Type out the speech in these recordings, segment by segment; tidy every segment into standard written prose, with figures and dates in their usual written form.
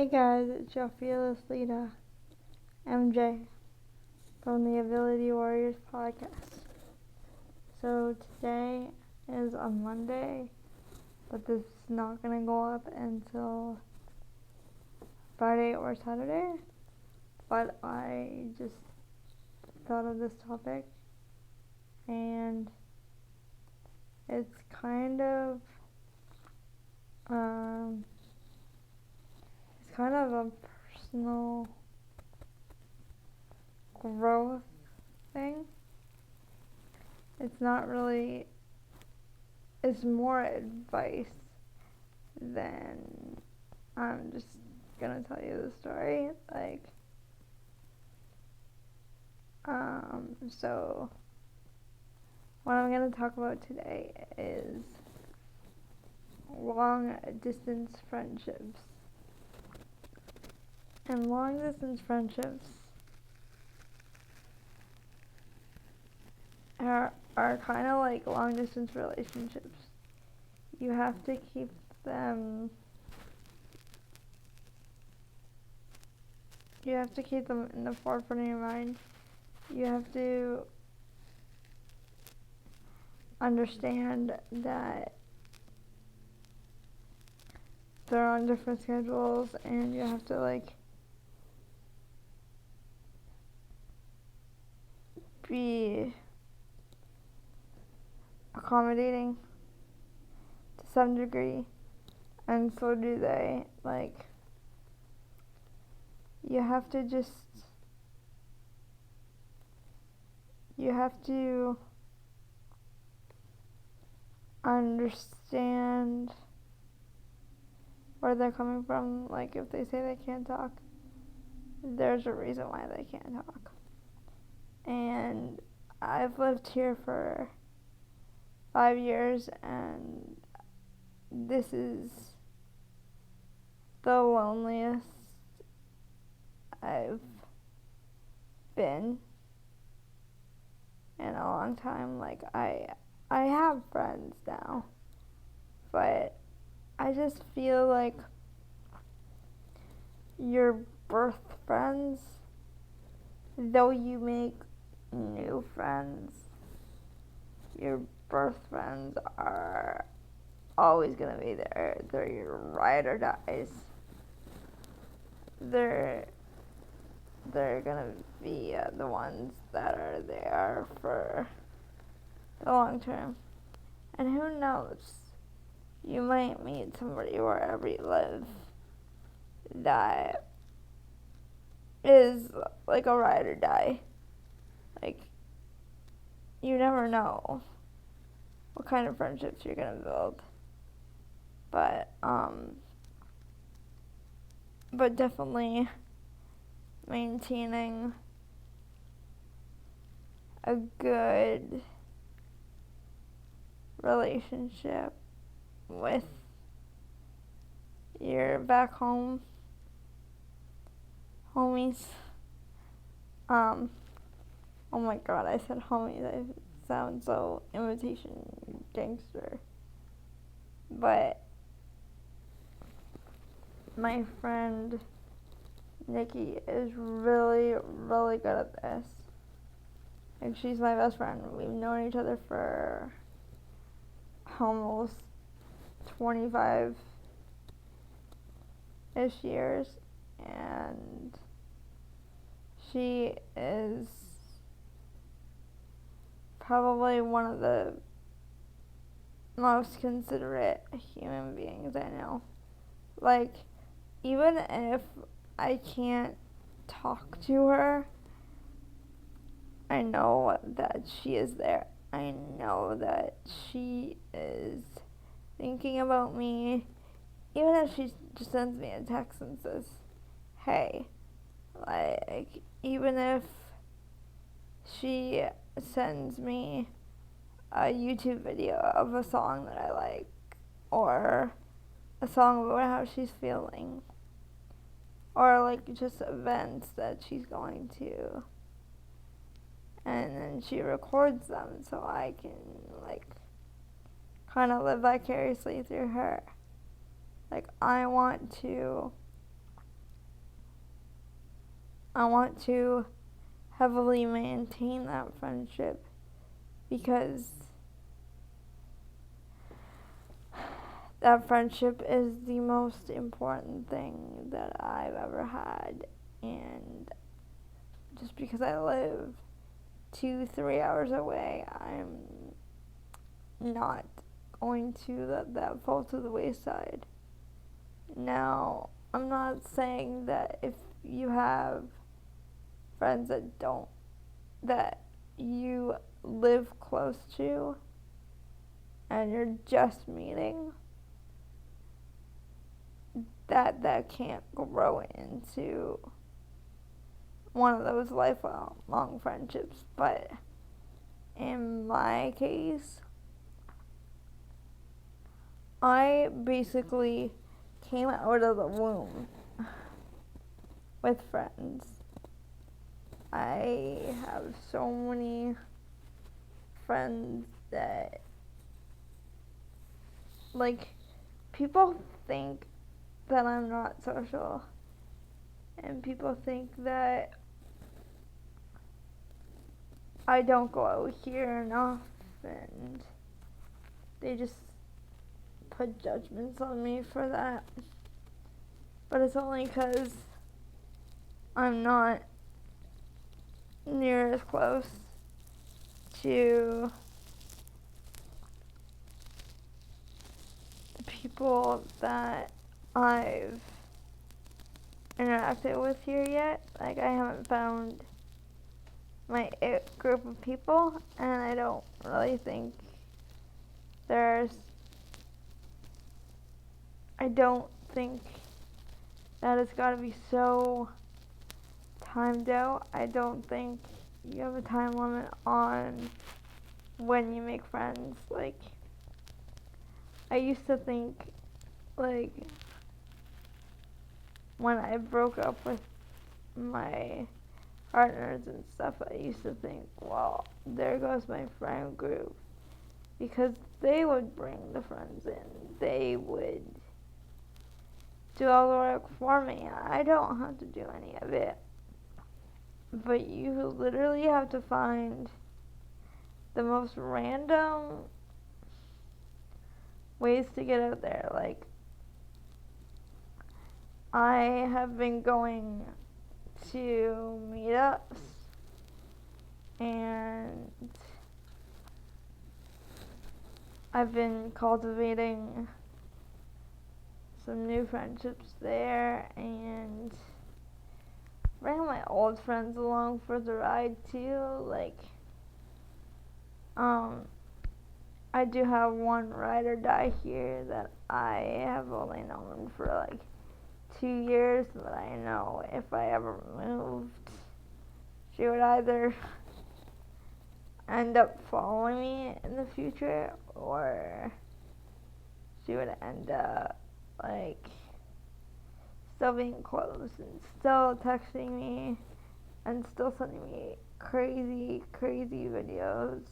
Hey guys, it's your fearless leader, MJ, from the Ability Warriors podcast. So today is a Monday, but this is not going to go up until Friday or Saturday. But I just thought of this topic, and it's kind of a personal growth thing. It's not really, it's more advice than I'm just gonna tell you the story. So what I'm gonna talk about today is long distance friendships. And long distance friendships are kind of like long distance relationships. You have to keep them in the forefront of your mind. You have to understand that they're on different schedules, and you have to be accommodating to some degree, and so do they. You have to understand where they're coming from. Like, if they say they can't talk, there's a reason why they can't talk. And I've lived here for 5 years, and this is the loneliest I've been in a long time. I have friends now, but I just feel like your birth friends, though you make new friends, your birth friends are always gonna be there. They're your ride or dies. They're gonna be the ones that are there for the long term. And who knows, you might meet somebody wherever you live that is like a ride or die. You never know what kind of friendships you're gonna build. But definitely maintaining a good relationship with your back home homies. Oh my god, I said homies. I sound so imitation gangster. But my friend Nikki is really, really good at this. She's my best friend. We've known each other for almost 25-ish years, and she is probably one of the most considerate human beings I know. Even if I can't talk to her, I know that she is there. I know that she is thinking about me, even if she just sends me a text and says, hey. Even if she sends me a YouTube video of a song that I like, or a song about how she's feeling, or just events that she's going to, and then she records them so I can kind of live vicariously through her. I want to I want to heavily maintain that friendship because that friendship is the most important thing that I've ever had. And just because I live 2-3 hours away, I'm not going to let that fall to the wayside. Now, I'm not saying that if you have friends that you live close to and you're just meeting, that can't grow into one of those lifelong friendships. But in my case, I basically came out of the womb with friends. I have so many friends that, like, people think that I'm not social, and people think that I don't go out here enough, and they just put judgments on me for that. But it's only because I'm not near as close to the people that I've interacted with here yet. Like, I haven't found my it group of people, and I don't really think I don't think that it's gotta be so timed out. I don't think you have a time limit on when you make friends. Like, I used to think, like, when I broke up with my partners and stuff, I used to think, well, there goes my friend group, because they would bring the friends in. They would do all the work for me. I don't have to do any of it. But you literally have to find the most random ways to get out there. Like, I have been going to meetups, and I've been cultivating some new friendships there, and bringing my old friends along for the ride too. Like, I do have one ride or die here that I have only known for like 2 years, that I know if I ever moved, she would either end up following me in the future, or she would end up, like, still being close and still texting me and still sending me crazy videos.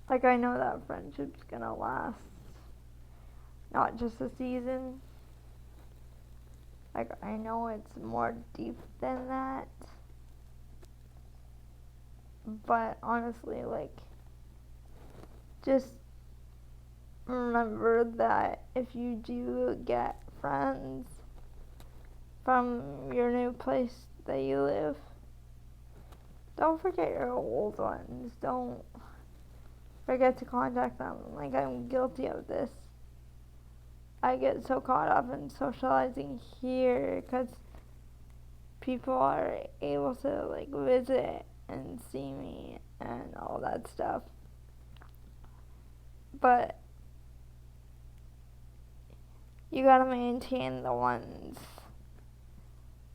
Like, I know that friendship's gonna last not just a season. Like, I know it's more deep than that. But honestly, like, just remember that if you do get friends from your new place that you live, don't forget your old ones. Don't forget to contact them. Like, I'm guilty of this. I get so caught up in socializing here because people are able to, like, visit and see me and all that stuff. But you gotta maintain the ones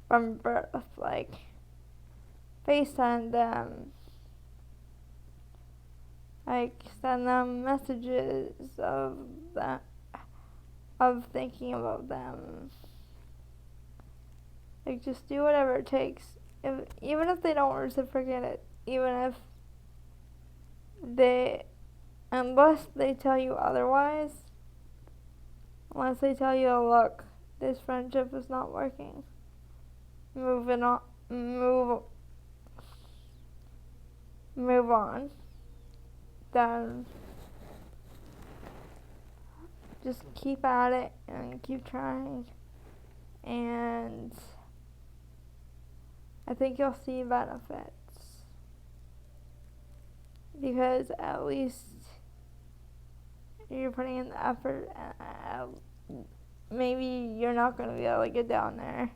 from birth. Like, FaceTime them. Like, send them messages of thinking about them. Like, just do whatever it takes. Even if they don't reciprocate it, unless they tell you otherwise, unless they tell you, look, this friendship is not working, moving on, move on, then just keep at it and keep trying, and I think you'll see benefits, because at least you're putting in the effort. Maybe you're not going to be able to get down there.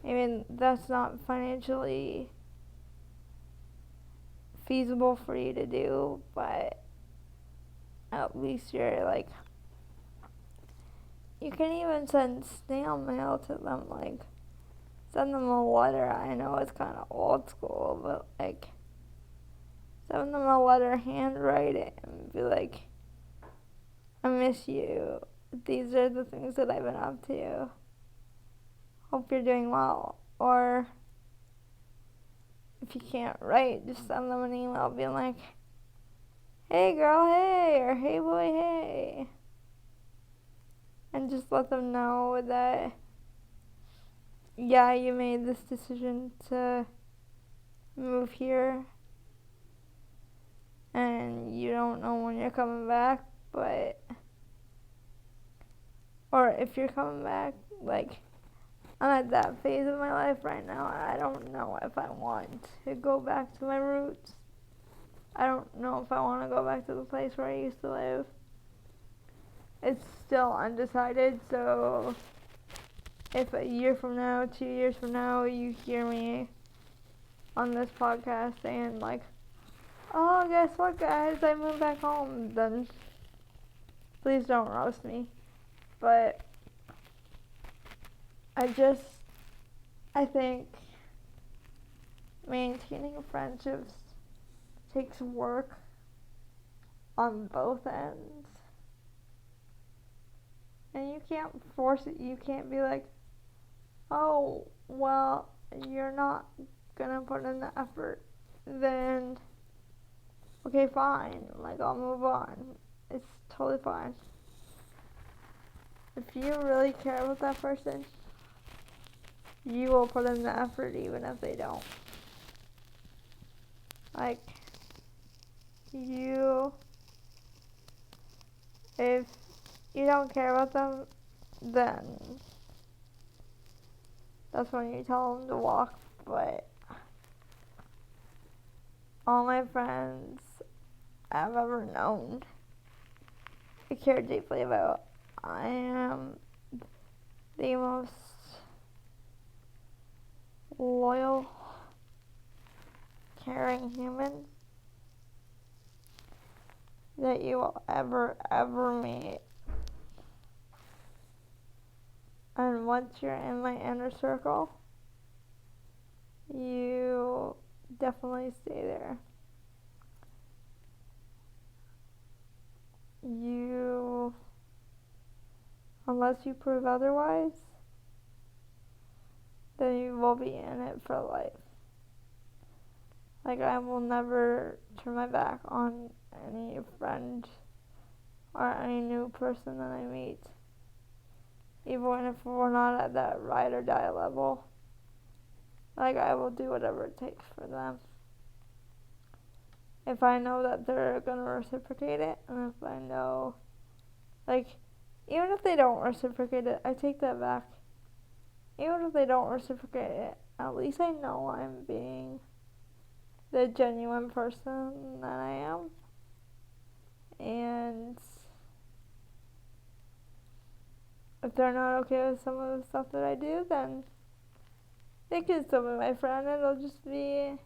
Maybe that's not financially feasible for you to do, but at least you're like, you can even send snail mail to them, like send them a letter. I know it's kind of old school, but like send them a letter, handwrite it, and be like, I miss you. These are the things that I've been up to. Hope you're doing well. Or if you can't write, just send them an email being like, hey girl, hey, or hey boy, hey. And just let them know that, yeah, you made this decision to move here and you don't know when you're coming back, but, or if you're coming back, like, I'm at that phase of my life right now. I don't know if I want to go back to my roots. I don't know if I want to go back to the place where I used to live. It's still undecided, so if a year from now, 2 years from now, you hear me on this podcast saying like, oh, guess what guys, I moved back home, then please don't roast me. But I think maintaining friendships takes work on both ends. And you can't force it. You can't be like, oh, well, you're not gonna put in the effort. Then, okay, fine. Like, I'll move on. It's totally fine. If you really care about that person, you will put in the effort even if they don't. Like, if you don't care about them, then that's when you tell them to walk. But all my friends I've ever known, I care deeply about. I am the most loyal, caring human that you will ever meet. And once you're in my inner circle, you definitely stay there. Unless you prove otherwise, then you will be in it for life. Like, I will never turn my back on any friend or any new person that I meet, even if we're not at that ride or die level. Like, I will do whatever it takes for them. If I know that they're gonna reciprocate it, and if I know, like, even if they don't reciprocate it, I take that back. Even if they don't reciprocate it, at least I know I'm being the genuine person that I am. And if they're not okay with some of the stuff that I do, then they can still be my friend. It'll just be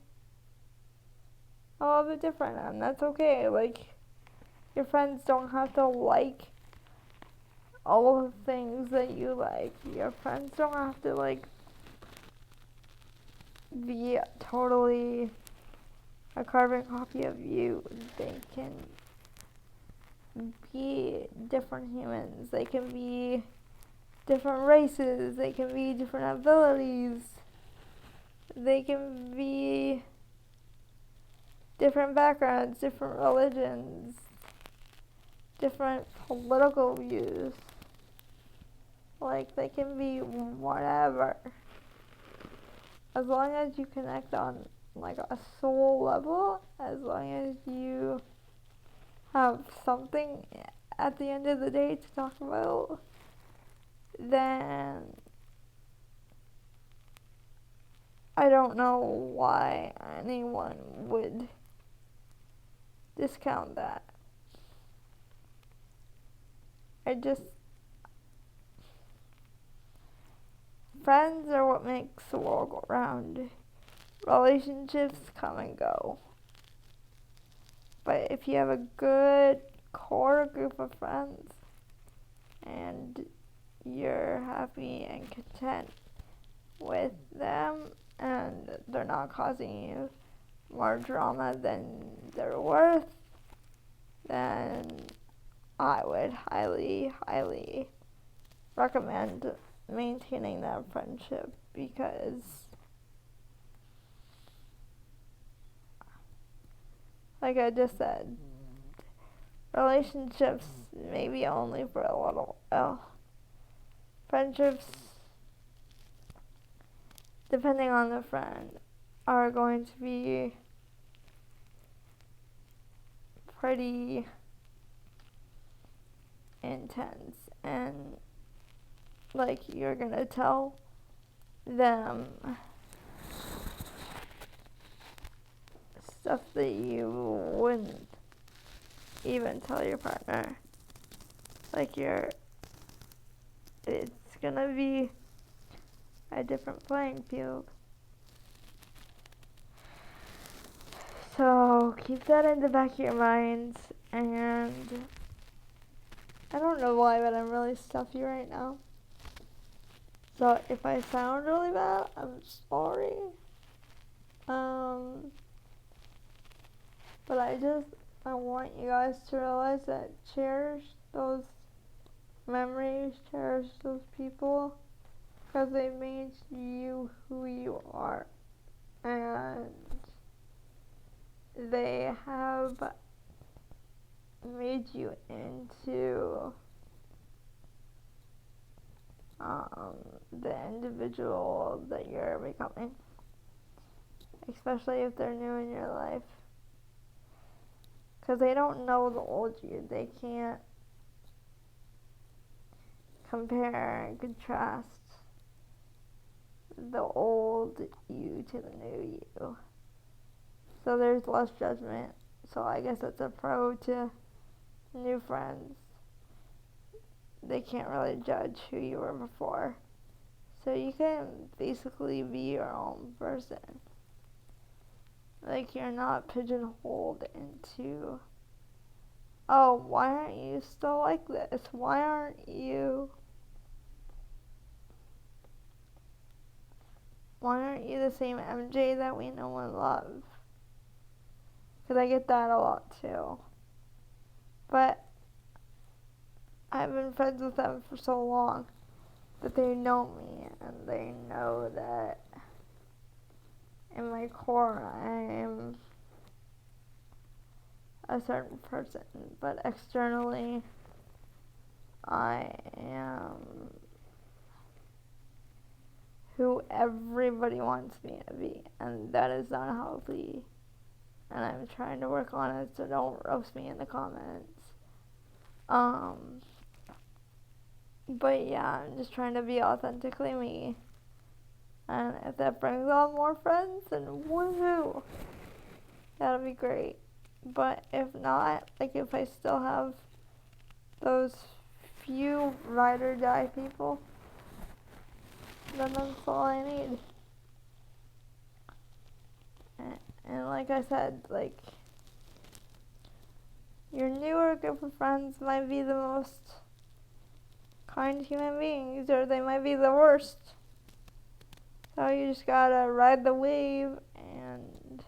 a little bit different, and that's okay. Like, your friends don't have to like all the things that you like. Your friends don't have to, like, be totally a carbon copy of you. They can be different humans. They can be different races. They can be different abilities. They can be different backgrounds, different religions, different political views. Like, they can be whatever. as long as you connect on like a soul level, as long as you have something at the end of the day to talk about, then I don't know why anyone would discount that. Friends are what makes the world go round. Relationships come and go. But if you have a good core group of friends and you're happy and content with them and they're not causing you more drama than they're worth, then I would highly, highly recommend maintaining that friendship, because like I just said, relationships maybe only for a little while. Friendships, depending on the friend, are going to be pretty intense, and like you're gonna tell them stuff that you wouldn't even tell your partner. Like it's gonna be a different playing field. So keep that in the back of your minds, and I don't know why, but I'm really stuffy right now. So if I sound really bad, I'm sorry. But I want you guys to realize that cherish those memories, cherish those people, because they made you who you are. And they have made you into the individual that you're becoming, especially if they're new in your life, because they don't know the old you. They can't compare and contrast the old you to the new you, so there's less judgment. So I guess that's a pro to new friends. They can't really judge who you were before, so you can basically be your own person. Like, you're not pigeonholed into, oh, why aren't you still like this? Why aren't you the same MJ that we know and love? Because I get that a lot too. But I've been friends with them for so long that they know me, and they know that in my core I am a certain person, but externally I am who everybody wants me to be, and that is not healthy, and I'm trying to work on it, so don't roast me in the comments. But yeah, I'm just trying to be authentically me, and if that brings on more friends, then woohoo, that'll be great. But if not, like if I still have those few ride or die people, then that's all I need. And like I said, like, your newer group of friends might be the most kind human beings, or they might be the worst. So you just gotta ride the wave and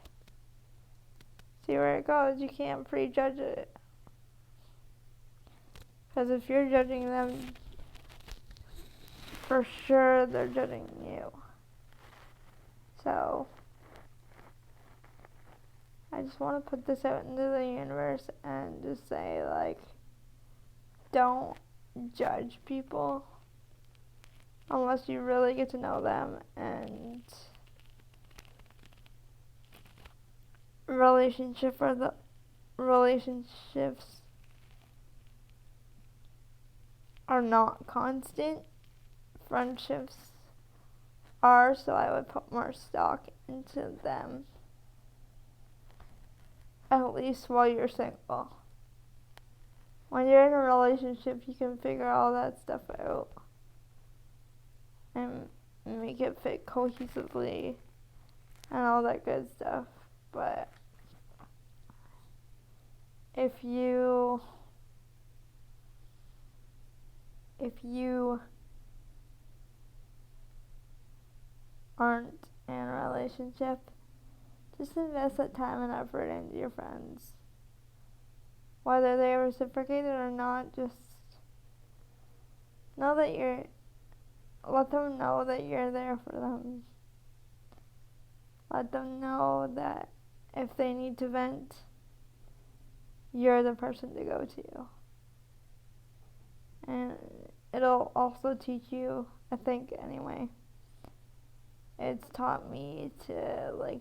see where it goes. You can't prejudge it, because if you're judging them, for sure they're judging you. So I just want to put this out into the universe and just say, like, don't judge people unless you really get to know them, and relationships are not constant. Friendships are, so I would put more stock into them, at least while you're single. When you're in a relationship, you can figure all that stuff out and make it fit cohesively and all that good stuff. But if you aren't in a relationship, just invest that time and effort into your friends. Whether they reciprocate it or not, just know that let them know that you're there for them. Let them know that if they need to vent, you're the person to go to. And it'll also teach you, I think anyway, it's taught me to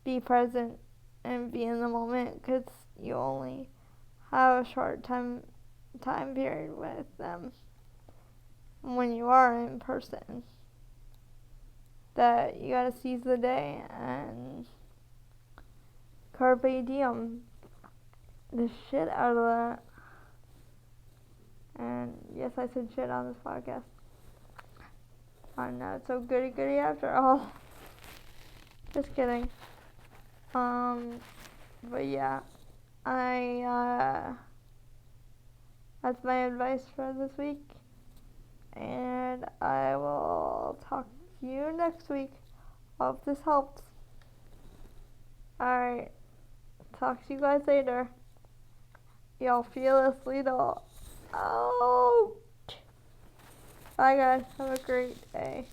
be present and be in the moment, because you only have a short time period with them when you are in person, that you gotta seize the day and carpe diem the shit out of that. And yes, I said shit on this podcast. I'm not so goody after all. Just kidding. But yeah, that's my advice for this week, and I will talk to you next week. Hope this helps. Alright, talk to you guys later. Y'all fearless little. Oh! Bye guys, have a great day.